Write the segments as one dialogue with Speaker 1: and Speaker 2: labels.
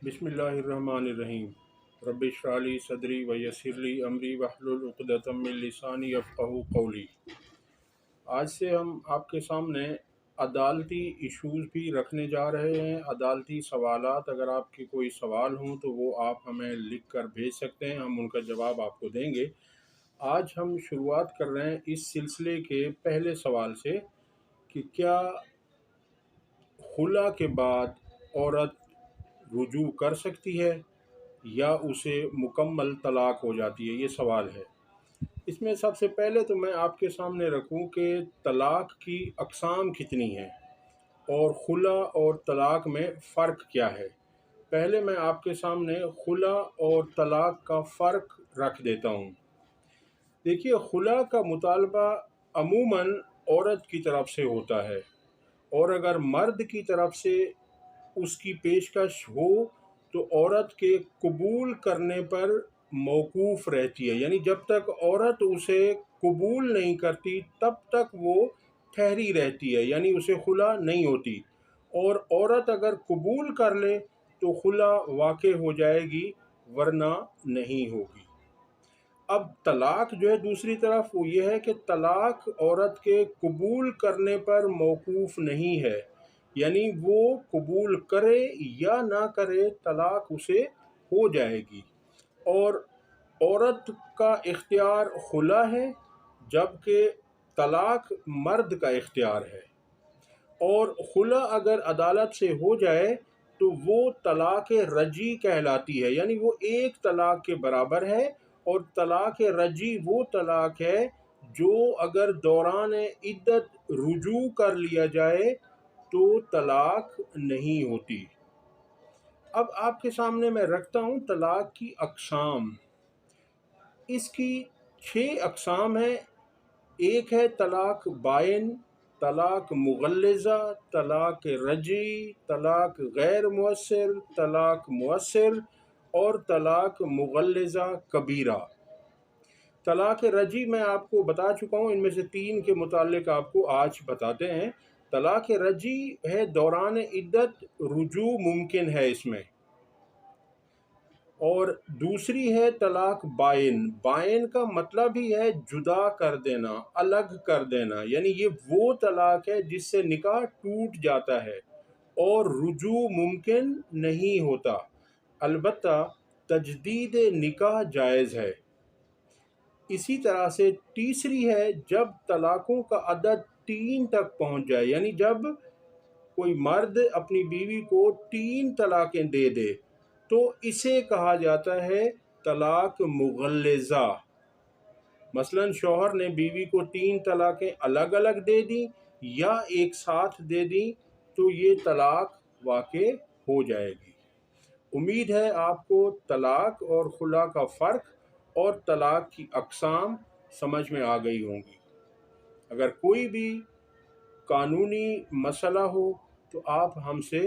Speaker 1: बिस्मिल्लाहिर्रहमानिर्रहीम। रब्बि इश्रह ली सदरी व यस्सिर ली अमरी वहलुल उक़दतम मिन लिसानी यफ़क़हू क़ौली। आज से हम आपके सामने अदालती इश्यूज़ भी रखने जा रहे हैं। अदालती सवालात, अगर आपके कोई सवाल हों तो वो आप हमें लिख कर भेज सकते हैं, हम उनका जवाब आपको देंगे। आज हम शुरुआत कर रहे हैं इस सिलसिले के पहले सवाल से कि क्या खुला के बाद औरत रुजू कर सकती है या उसे मुकम्मल तलाक हो जाती है, ये सवाल है। इसमें सबसे पहले तो मैं आपके सामने रखूं कि तलाक की अक़साम कितनी हैं और खुला और तलाक में फ़र्क क्या है। पहले मैं आपके सामने खुला और तलाक का फ़र्क रख देता हूं। देखिए, खुला का मुतालबा अमूमन औरत की तरफ से होता है और अगर मर्द की तरफ से उसकी पेशकश हो तो औरत के कबूल करने पर मौकूफ़ रहती है, यानी जब तक औरत उसे कबूल नहीं करती तब तक वो ठहरी रहती है, यानी उसे खुला नहीं होती। और औरत अगर कबूल कर ले तो खुला वाक़े हो जाएगी, वरना नहीं होगी। अब तलाक जो है दूसरी तरफ वो ये है कि तलाक औरत के कबूल करने पर मौकूफ़ नहीं है, यानी वो कबूल करे या ना करे तलाक उसे हो जाएगी। और औरत का इख्तियार खुला है जबकि तलाक मर्द का इख्तियार है। और खुला अगर अदालत से हो जाए तो वो तलाक रजी कहलाती है, यानी वो एक तलाक के बराबर है। और तलाक रजी वो तलाक है जो अगर दौरान इद्दत रुजू कर लिया जाए तो तलाक नहीं होती। अब आपके सामने मैं रखता हूँ तलाक की अक़साम। इसकी 6 अक़साम हैं। एक है तलाक बाइन, तलाक मुग़ल्लिज़ा, तलाक रजी, तलाक गैर मुअस्सिर, तलाक मुअस्सिर और तलाक मुग़ल्लिज़ा कबीरा। तलाक रजी मैं आपको बता चुका हूँ, इनमें से 3 के मुतालिक आपको आज बताते हैं। तलाक रजी है दौरान इद्दत रुजू मुमकिन है इसमें। और दूसरी है तलाक बाइन। बाइन का मतलब ही है जुदा कर देना, अलग कर देना, यानी ये वो तलाक है जिससे निकाह टूट जाता है और रुजू मुमकिन नहीं होता। अलबत्ता तजदीद निकाह जायज़ है। इसी तरह से तीसरी है जब तलाक़ों का अदद 3 तक पहुंच जाए, यानी जब कोई मर्द अपनी बीवी को 3 तलाक़ें दे दे तो इसे कहा जाता है तलाक मुग़ल्लिज़ा। मसलन शौहर ने बीवी को 3 तलाक़ें अलग अलग दे दी या एक साथ दे दी तो ये तलाक वाक़े हो जाएगी। उम्मीद है आपको तलाक और खुला का फ़र्क और तलाक की अक़साम समझ में आ गई होंगी। अगर कोई भी कानूनी मसला हो तो आप हमसे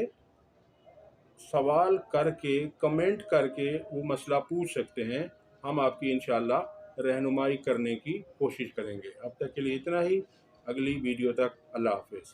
Speaker 1: सवाल करके, कमेंट करके वो मसला पूछ सकते हैं। हम आपकी इंशाअल्लाह रहनुमाई करने की कोशिश करेंगे। अब तक के लिए इतना ही। अगली वीडियो तक अल्लाह हाफ़िज़।